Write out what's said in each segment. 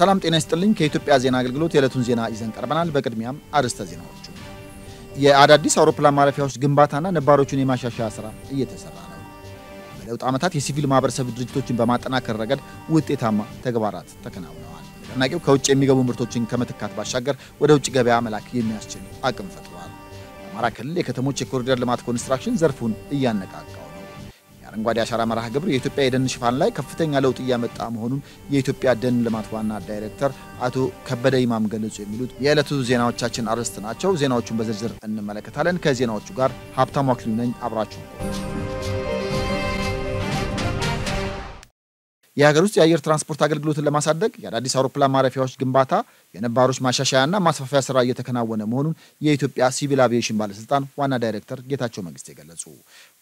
ሰላም ጤና ይስጥልኝ ከኢትዮጵያ ዜና አገልግሎት የዕለቱን ዜና ይዘን ቀርበናል። በቅድሚያም አርዕስተ ዜናዎቹ የአዳዲስ አውሮፕላን ማረፊያዎች ግንባታና ነባሮቹን የማሻሻያ ስራ እየተሰራ ነው። በለውጥ ዓመታት የሲቪል ማህበረሰብ ድርጅቶችን በማጠናከር ረገድ ውጤታማ ተግባራት ተከናውነዋል። ንቅናቄው ከውጭ የሚገቡ ምርቶችን ከመተካት ባሻገር ወደ ውጭ ገበያ መላክ የሚያስችል አቅም ፈጥሯል። በአማራ ክልል የከተሞች የኮሪደር ልማት ኮንስትራክሽን ዘርፉን እያነቃቃው ነው። የአረንጓዴ አሻራ መርሃ ግብር የኢትዮጵያ የደን ሽፋን ላይ ከፍተኛ ለውጥ እያመጣ መሆኑን የኢትዮጵያ ደን ልማት ዋና ዳይሬክተር አቶ ከበደ ይማም ገለጹ። የሚሉት የዕለቱ ዜናዎቻችን አርዕስት ናቸው። ዜናዎቹን በዝርዝር እንመለከታለን። ከዜናዎቹ ጋር ሀብታሙ አክሊሉ ነኝ። አብራችሁ የሀገር ውስጥ የአየር ትራንስፖርት አገልግሎትን ለማሳደግ የአዳዲስ አውሮፕላን ማረፊያዎች ግንባታ የነባሮች ማሻሻያና ማስፋፊያ ስራ እየተከናወነ መሆኑን የኢትዮጵያ ሲቪል አቪዬሽን ባለስልጣን ዋና ዳይሬክተር ጌታቸው መንግስቴ ገለጹ።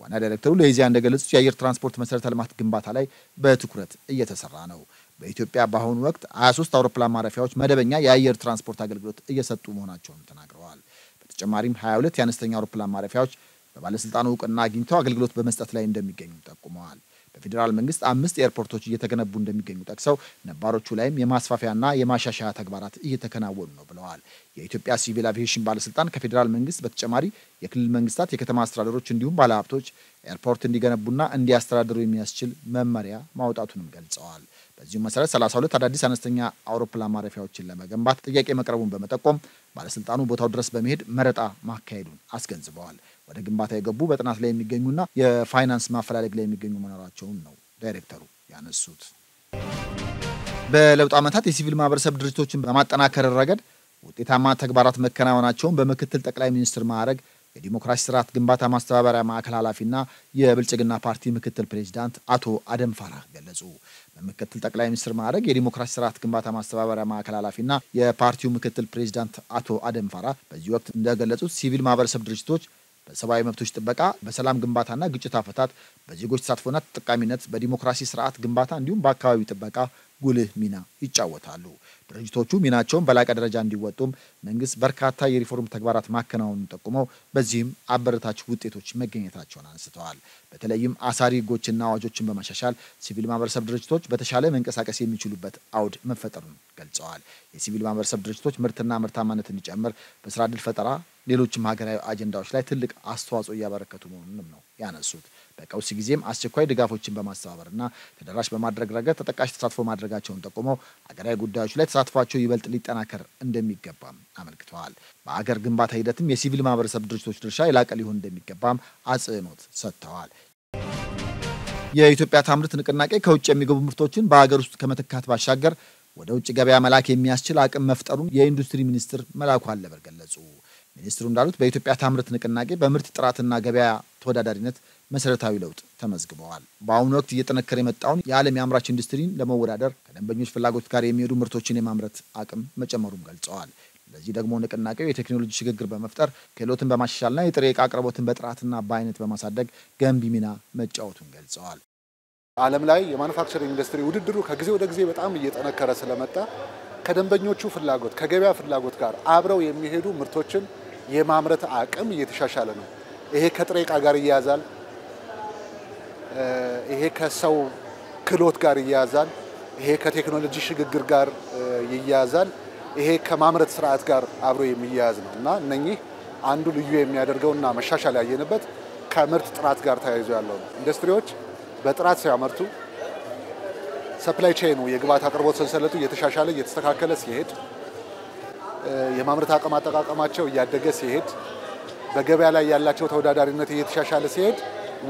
ዋና ዳይሬክተሩ ለኢዜአ እንደገለጹት የአየር ትራንስፖርት መሰረተ ልማት ግንባታ ላይ በትኩረት እየተሰራ ነው። በኢትዮጵያ በአሁኑ ወቅት 23 አውሮፕላን ማረፊያዎች መደበኛ የአየር ትራንስፖርት አገልግሎት እየሰጡ መሆናቸውን ተናግረዋል። በተጨማሪም 22 የአነስተኛ አውሮፕላን ማረፊያዎች በባለስልጣኑ እውቅና አግኝተው አገልግሎት በመስጠት ላይ እንደሚገኙ ጠቁመዋል። በፌደራል መንግስት 5 ኤርፖርቶች እየተገነቡ እንደሚገኙ ጠቅሰው ነባሮቹ ላይም የማስፋፊያና የማሻሻያ ተግባራት እየተከናወኑ ነው ብለዋል። የኢትዮጵያ ሲቪል አቪዬሽን ባለስልጣን ከፌደራል መንግስት በተጨማሪ የክልል መንግስታት፣ የከተማ አስተዳደሮች እንዲሁም ባለሀብቶች ኤርፖርት እንዲገነቡና እንዲያስተዳድሩ የሚያስችል መመሪያ ማውጣቱንም ገልጸዋል። በዚሁ መሰረት 32 አዳዲስ አነስተኛ አውሮፕላን ማረፊያዎችን ለመገንባት ጥያቄ መቅረቡን በመጠቆም ባለስልጣኑ ቦታው ድረስ በመሄድ መረጣ ማካሄዱን አስገንዝበዋል። ወደ ግንባታ የገቡ በጥናት ላይ የሚገኙና የፋይናንስ ማፈላለግ ላይ የሚገኙ መኖራቸውን ነው ዳይሬክተሩ ያነሱት። በለውጥ ዓመታት የሲቪል ማህበረሰብ ድርጅቶችን በማጠናከር ረገድ ውጤታማ ተግባራት መከናወናቸውን በምክትል ጠቅላይ ሚኒስትር ማዕረግ የዲሞክራሲ ስርዓት ግንባታ ማስተባበሪያ ማዕከል ኃላፊና የብልጽግና ፓርቲ ምክትል ፕሬዝዳንት አቶ አደም ፋራህ ገለጹ። በምክትል ጠቅላይ ሚኒስትር ማዕረግ የዲሞክራሲ ስርዓት ግንባታ ማስተባበሪያ ማዕከል ኃላፊና የፓርቲው ምክትል ፕሬዝዳንት አቶ አደም ፋራህ በዚህ ወቅት እንደገለጹት ሲቪል ማህበረሰብ ድርጅቶች በሰብአዊ መብቶች ጥበቃ፣ በሰላም ግንባታና ግጭት አፈታት፣ በዜጎች ተሳትፎና ተጠቃሚነት፣ በዲሞክራሲ ስርዓት ግንባታ እንዲሁም በአካባቢ ጥበቃ ጉልህ ሚና ይጫወታሉ። ድርጅቶቹ ሚናቸውን በላቀ ደረጃ እንዲወጡም መንግስት በርካታ የሪፎርም ተግባራት ማከናወኑን ጠቁመው በዚህም አበረታች ውጤቶች መገኘታቸውን አንስተዋል። በተለይም አሳሪ ህጎችና አዋጆችን በማሻሻል ሲቪል ማህበረሰብ ድርጅቶች በተሻለ መንቀሳቀስ የሚችሉበት አውድ መፈጠሩን ገልጸዋል። የሲቪል ማህበረሰብ ድርጅቶች ምርትና ምርታማነት እንዲጨምር በስራ ዕድል ፈጠራ፣ ሌሎችም ሀገራዊ አጀንዳዎች ላይ ትልቅ አስተዋጽኦ እያበረከቱ መሆኑንም ነው ያነሱት። በቀውስ ጊዜም አስቸኳይ ድጋፎችን በማስተባበርና ተደራሽ በማድረግ ረገድ ተጠቃሽ ተሳትፎ ማድረጋቸውን ጠቁመው ሀገራዊ ጉዳዮች ላይ ተሳትፏቸው ይበልጥ ሊጠናከር እንደሚገባም አመልክተዋል። በአገር ግንባታ ሂደትም የሲቪል ማህበረሰብ ድርጅቶች ድርሻ የላቀ ሊሆን እንደሚገባም አጽንኦት ሰጥተዋል። የኢትዮጵያ ታምርት ንቅናቄ ከውጭ የሚገቡ ምርቶችን በአገር ውስጥ ከመተካት ባሻገር ወደ ውጭ ገበያ መላክ የሚያስችል አቅም መፍጠሩን የኢንዱስትሪ ሚኒስትር መላኩ አለበል ገለጹ። ሚኒስትሩ እንዳሉት በኢትዮጵያ ታምርት ንቅናቄ በምርት ጥራትና ገበያ ተወዳዳሪነት መሰረታዊ ለውጥ ተመዝግበዋል። በአሁኑ ወቅት እየጠነከረ የመጣውን የዓለም የአምራች ኢንዱስትሪን ለመወዳደር ከደንበኞች ፍላጎት ጋር የሚሄዱ ምርቶችን የማምረት አቅም መጨመሩን ገልጸዋል። ለዚህ ደግሞ ንቅናቄው የቴክኖሎጂ ሽግግር በመፍጠር ክህሎትን በማሻሻልና የጥሬ ዕቃ አቅርቦትን በጥራትና በአይነት በማሳደግ ገንቢ ሚና መጫወቱን ገልጸዋል። ዓለም ላይ የማኑፋክቸሪንግ ኢንዱስትሪ ውድድሩ ከጊዜ ወደ ጊዜ በጣም እየጠነከረ ስለመጣ ከደንበኞቹ ፍላጎት ከገበያ ፍላጎት ጋር አብረው የሚሄዱ ምርቶችን የማምረት አቅም እየተሻሻለ ነው። ይሄ ከጥሬ ዕቃ ጋር ይያዛል። ይሄ ከሰው ክህሎት ጋር ይያዛል። ይሄ ከቴክኖሎጂ ሽግግር ጋር ይያዛል። ይሄ ከማምረት ስርዓት ጋር አብሮ የሚያያዝ ነው እና እነኚህ አንዱ ልዩ የሚያደርገውና መሻሻል ያየንበት ከምርት ጥራት ጋር ተያይዞ ያለው ነው። ኢንዱስትሪዎች በጥራት ሲያመርቱ ሰፕላይ ቼኑ የግብአት አቅርቦት ሰንሰለቱ እየተሻሻለ እየተስተካከለ ሲሄድ የማምረት አቅም አጠቃቀማቸው እያደገ ሲሄድ በገበያ ላይ ያላቸው ተወዳዳሪነት እየተሻሻለ ሲሄድ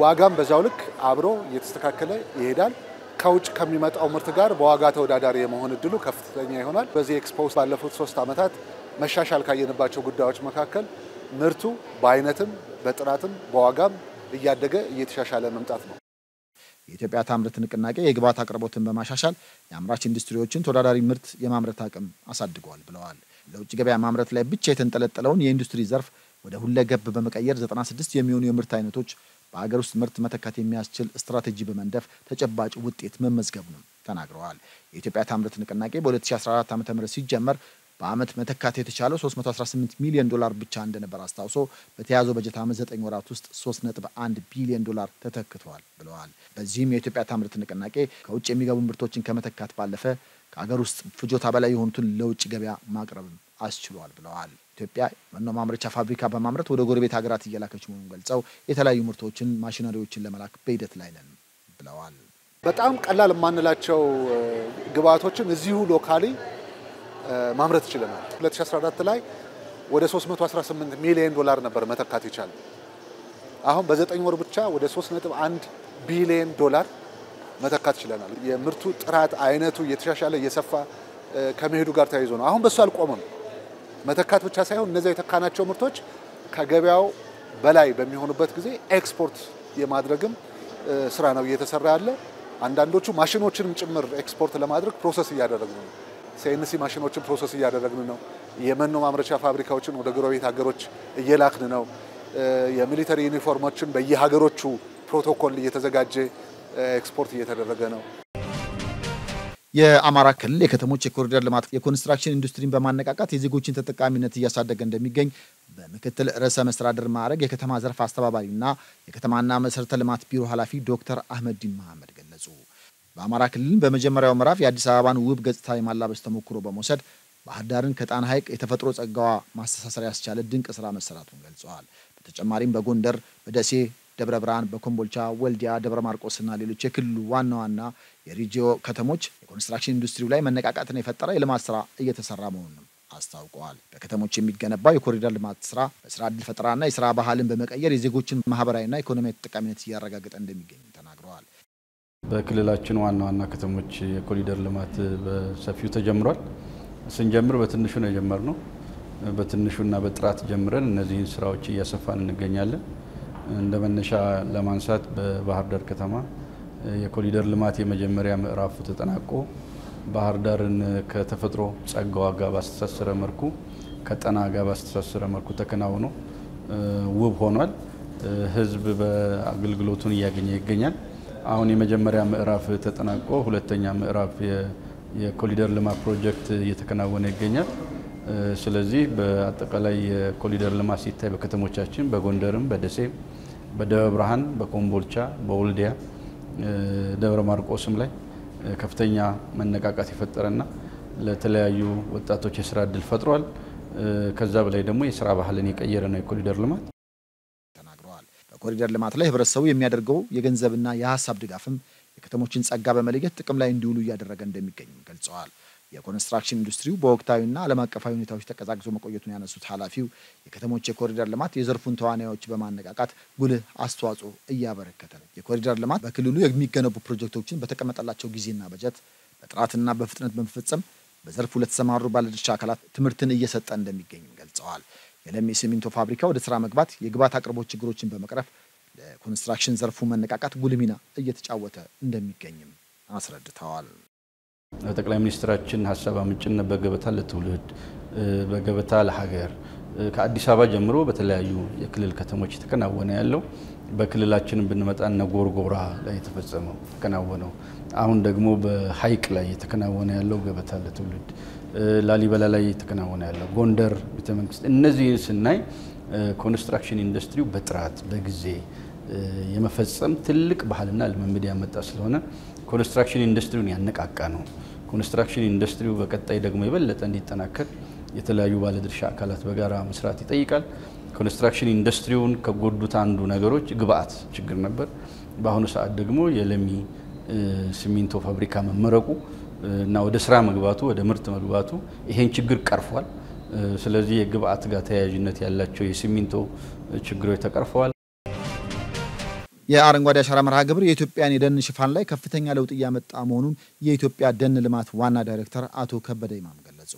ዋጋም በዛው ልክ አብሮ እየተስተካከለ ይሄዳል። ከውጭ ከሚመጣው ምርት ጋር በዋጋ ተወዳዳሪ የመሆን እድሉ ከፍተኛ ይሆናል። በዚህ ኤክስፖ ባለፉት 3 ዓመታት መሻሻል ካየንባቸው ጉዳዮች መካከል ምርቱ በአይነትም በጥራትም በዋጋም እያደገ እየተሻሻለ መምጣት ነው። የኢትዮጵያ ታምርት ንቅናቄ የግብአት አቅርቦትን በማሻሻል የአምራች ኢንዱስትሪዎችን ተወዳዳሪ ምርት የማምረት አቅም አሳድገዋል ብለዋል። ለውጭ ገበያ ማምረት ላይ ብቻ የተንጠለጠለውን የኢንዱስትሪ ዘርፍ ወደ ሁለገብ በመቀየር 96 የሚሆኑ የምርት አይነቶች በአገር ውስጥ ምርት መተካት የሚያስችል ስትራቴጂ በመንደፍ ተጨባጭ ውጤት መመዝገቡን ተናግረዋል። የኢትዮጵያ ታምርት ንቅናቄ በ2014 ዓ.ም ሲጀመር በአመት መተካት የተቻለው 318 ሚሊዮን ዶላር ብቻ እንደነበር አስታውሶ በተያዘው በጀት ዓመት 9 ወራት ውስጥ 3.1 ቢሊዮን ዶላር ተተክቷል ብለዋል። በዚህም የኢትዮጵያ ታምርት ንቅናቄ ከውጭ የሚገቡ ምርቶችን ከመተካት ባለፈ ከሀገር ውስጥ ፍጆታ በላይ የሆኑትን ለውጭ ገበያ ማቅረብ አስችሏል ብለዋል። ኢትዮጵያ መኖ ማምረቻ ፋብሪካ በማምረት ወደ ጎረቤት ሀገራት እየላከች መሆኑን ገልጸው የተለያዩ ምርቶችን ማሽነሪዎችን ለመላክ በሂደት ላይ ነን ብለዋል። በጣም ቀላል የማንላቸው ግብአቶችን እዚሁ ሎካሊ ማምረት ይችላል። 2014 ላይ ወደ 318 ሚሊዮን ዶላር ነበር መተካት ይቻላል። አሁን በ9 ወር ብቻ ወደ 3.1 ቢሊዮን ዶላር መተካት ይችላል። የምርቱ ጥራት አይነቱ እየተሻሻለ እየሰፋ ከመሄዱ ጋር ተያይዞ ነው። አሁን በሱ አልቆመም። መተካት ብቻ ሳይሆን እነዚህ የተካናቸው ምርቶች ከገበያው በላይ በሚሆኑበት ጊዜ ኤክስፖርት የማድረግም ስራ ነው እየተሰራ ያለ። አንዳንዶቹ ማሽኖችንም ጭምር ኤክስፖርት ለማድረግ ፕሮሰስ እያደረግን ነው። ሲኤንሲ ማሽኖችን ፕሮሰስ እያደረግን ነው። የመኖ ማምረቻ ፋብሪካዎችን ወደ ጎረቤት ሀገሮች እየላክን ነው። የሚሊተሪ ዩኒፎርሞችን በየሀገሮቹ ፕሮቶኮል እየተዘጋጀ ኤክስፖርት እየተደረገ ነው። የአማራ ክልል የከተሞች የኮሪደር ልማት የኮንስትራክሽን ኢንዱስትሪን በማነቃቃት የዜጎችን ተጠቃሚነት እያሳደገ እንደሚገኝ በምክትል ርዕሰ መስተዳድር ማዕረግ የከተማ ዘርፍ አስተባባሪና የከተማና መሰረተ ልማት ቢሮ ኃላፊ ዶክተር አህመዲን መሐመድ ገለጹ። በአማራ ክልል በመጀመሪያው ምዕራፍ የአዲስ አበባን ውብ ገጽታ የማላበስ ተሞክሮ በመውሰድ ባህር ዳርን ከጣና ሐይቅ የተፈጥሮ ጸጋዋ ማስተሳሰር ያስቻለ ድንቅ ስራ መሰራቱን ገልጸዋል። በተጨማሪም በጎንደር፣ በደሴ፣ ደብረ ብርሃን፣ በኮምቦልቻ፣ ወልዲያ፣ ደብረ ማርቆስና ሌሎች የክልሉ ዋና የሪጂዮ ከተሞች የኮንስትራክሽን ኢንዱስትሪው ላይ መነቃቃትን የፈጠረ የልማት ስራ እየተሰራ መሆኑን አስታውቀዋል። በከተሞች የሚገነባው የኮሪደር ልማት ስራ በስራ ዕድል ፈጠራና የስራ ባህልን በመቀየር የዜጎችን ማህበራዊና ኢኮኖሚያዊ ተጠቃሚነት እያረጋገጠ እንደሚገኝ ተናግረዋል። በክልላችን ዋና ከተሞች የኮሪደር ልማት በሰፊው ተጀምሯል። ስንጀምር በትንሹ ነው የጀመርነው። በትንሹና በጥራት ጀምረን እነዚህን ስራዎች እያሰፋን እንገኛለን። እንደ መነሻ ለማንሳት በባህር ዳር ከተማ የኮሪደር ልማት የመጀመሪያ ምዕራፉ ተጠናቆ ባህር ዳርን ከተፈጥሮ ጸጋዋ ጋር ባስተሳሰረ መልኩ ከጣና ጋር ባስተሳሰረ መልኩ ተከናውኖ ውብ ሆኗል። ህዝብ በአገልግሎቱን እያገኘ ይገኛል። አሁን የመጀመሪያ ምዕራፍ ተጠናቆ ሁለተኛ ምዕራፍ የኮሪደር ልማት ፕሮጀክት እየተከናወነ ይገኛል። ስለዚህ በአጠቃላይ የኮሪደር ልማት ሲታይ በከተሞቻችን በጎንደርም፣ በደሴም፣ በደብረ ብርሃን፣ በኮምቦልቻ፣ በወልዲያ፣ ደብረ ማርቆስም ላይ ከፍተኛ መነቃቃት የፈጠረና ለተለያዩ ወጣቶች የስራ ዕድል ፈጥሯል። ከዛ በላይ ደግሞ የስራ ባህልን የቀየረ ነው የኮሪደር ልማት ተናግረዋል። በኮሪደር ልማት ላይ ህብረተሰቡ የሚያደርገው የገንዘብና የሀሳብ ድጋፍም የከተሞችን ጸጋ በመለየት ጥቅም ላይ እንዲውሉ እያደረገ እንደሚገኝ ገልጸዋል። የኮንስትራክሽን ኢንዱስትሪው በወቅታዊና ዓለም አቀፋዊ ሁኔታዎች ተቀዛቅዞ መቆየቱን ያነሱት ኃላፊው የከተሞች የኮሪደር ልማት የዘርፉን ተዋናዮች በማነቃቃት ጉልህ አስተዋጽኦ እያበረከተ ነው። የኮሪደር ልማት በክልሉ የሚገነቡ ፕሮጀክቶችን በተቀመጠላቸው ጊዜና በጀት በጥራትና በፍጥነት በመፈጸም በዘርፉ ለተሰማሩ ባለድርሻ አካላት ትምህርትን እየሰጠ እንደሚገኝ ገልጸዋል። የለሚ ሲሚንቶ ፋብሪካ ወደ ስራ መግባት የግብዓት አቅርቦት ችግሮችን በመቅረፍ ለኮንስትራክሽን ዘርፉ መነቃቃት ጉልህ ሚና እየተጫወተ እንደሚገኝም አስረድተዋል። ጠቅላይ ሚኒስትራችን ሀሳብ አመንጭነት በገበታ ለትውልድ በገበታ ለሀገር ከአዲስ አበባ ጀምሮ በተለያዩ የክልል ከተሞች ተከናወነ ያለው በክልላችን ብንመጣና ጎርጎራ ላይ የተፈጸመው ተከናወነው አሁን ደግሞ በሐይቅ ላይ የተከናወነ ያለው ገበታ ለትውልድ ላሊበላ ላይ የተከናወነ ያለው ጎንደር ቤተመንግስት እነዚህ ስናይ ኮንስትራክሽን ኢንዱስትሪው በጥራት በጊዜ የመፈጸም ትልቅ ባህልና ልምምድ ያመጣ ስለሆነ ኮንስትራክሽን ኢንዱስትሪውን ያነቃቃ ነው። ኮንስትራክሽን ኢንዱስትሪው በቀጣይ ደግሞ የበለጠ እንዲጠናከር የተለያዩ ባለድርሻ አካላት በጋራ መስራት ይጠይቃል። ኮንስትራክሽን ኢንዱስትሪውን ከጎዱት አንዱ ነገሮች ግብአት ችግር ነበር። በአሁኑ ሰዓት ደግሞ የለሚ ሲሚንቶ ፋብሪካ መመረቁ እና ወደ ስራ መግባቱ ወደ ምርት መግባቱ ይሄን ችግር ቀርፏል። ስለዚህ የግብአት ጋር ተያያዥነት ያላቸው የሲሚንቶ ችግሮች ተቀርፈዋል። የአረንጓዴ አሻራ መርሃ ግብር የኢትዮጵያን የደን ሽፋን ላይ ከፍተኛ ለውጥ እያመጣ መሆኑን የኢትዮጵያ ደን ልማት ዋና ዳይሬክተር አቶ ከበደ ኢማም ገለጹ።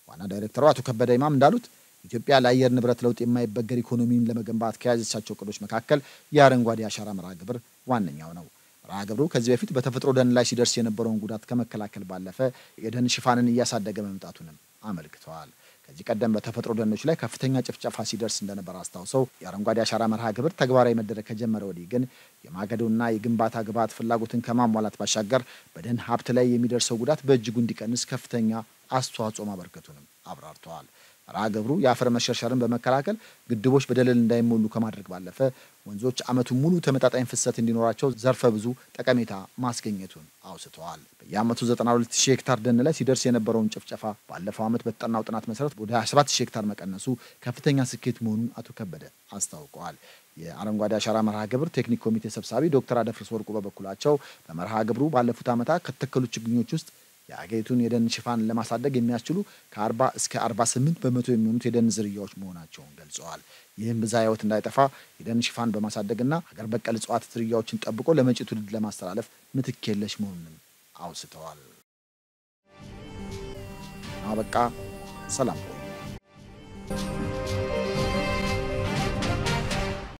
ዋና ዳይሬክተሩ አቶ ከበደ ኢማም እንዳሉት ኢትዮጵያ ለአየር ንብረት ለውጥ የማይበገር ኢኮኖሚን ለመገንባት ከያዘቻቸው እቅዶች መካከል የአረንጓዴ አሻራ መርሃ ግብር ዋነኛው ነው። መርሃ ግብሩ ከዚህ በፊት በተፈጥሮ ደን ላይ ሲደርስ የነበረውን ጉዳት ከመከላከል ባለፈ የደን ሽፋንን እያሳደገ መምጣቱንም አመልክተዋል። ከዚህ ቀደም በተፈጥሮ ደኖች ላይ ከፍተኛ ጭፍጨፋ ሲደርስ እንደነበር አስታውሰው የአረንጓዴ አሻራ መርሃ ግብር ተግባራዊ መደረግ ከጀመረ ወዲህ ግን የማገዶና የግንባታ ግብዓት ፍላጎትን ከማሟላት ባሻገር በደን ሀብት ላይ የሚደርሰው ጉዳት በእጅጉ እንዲቀንስ ከፍተኛ አስተዋጽኦ ማበርከቱንም አብራርተዋል። መርሃ ግብሩ የአፈር መሸርሸርን በመከላከል ግድቦች በደለል እንዳይሞሉ ከማድረግ ባለፈ ወንዞች ዓመቱን ሙሉ ተመጣጣኝ ፍሰት እንዲኖራቸው ዘርፈ ብዙ ጠቀሜታ ማስገኘቱን አውስተዋል። በየዓመቱ 92000 ሄክታር ደን ላይ ሲደርስ የነበረውን ጭፍጨፋ ባለፈው ዓመት በተጠናው ጥናት መሰረት ወደ 27000 ሄክታር መቀነሱ ከፍተኛ ስኬት መሆኑን አቶ ከበደ አስታውቀዋል። የአረንጓዴ አሻራ መርሃ ግብር ቴክኒክ ኮሚቴ ሰብሳቢ ዶክተር አደፍርስ ወርቁ በበኩላቸው በመርሃ ግብሩ ባለፉት ዓመታት ከተተከሉ ችግኞች ውስጥ የአገሪቱን የደን ሽፋን ለማሳደግ የሚያስችሉ ከ40 እስከ 48 በመቶ የሚሆኑት የደን ዝርያዎች መሆናቸውን ገልጸዋል። ይህም ብዝሃ ሕይወት እንዳይጠፋ የደን ሽፋን በማሳደግና ሀገር በቀል እጽዋት ዝርያዎችን ጠብቆ ለመጪ ትውልድ ለማስተላለፍ ምትክ የለሽ መሆኑንም አውስተዋል። አበቃ። ሰላም።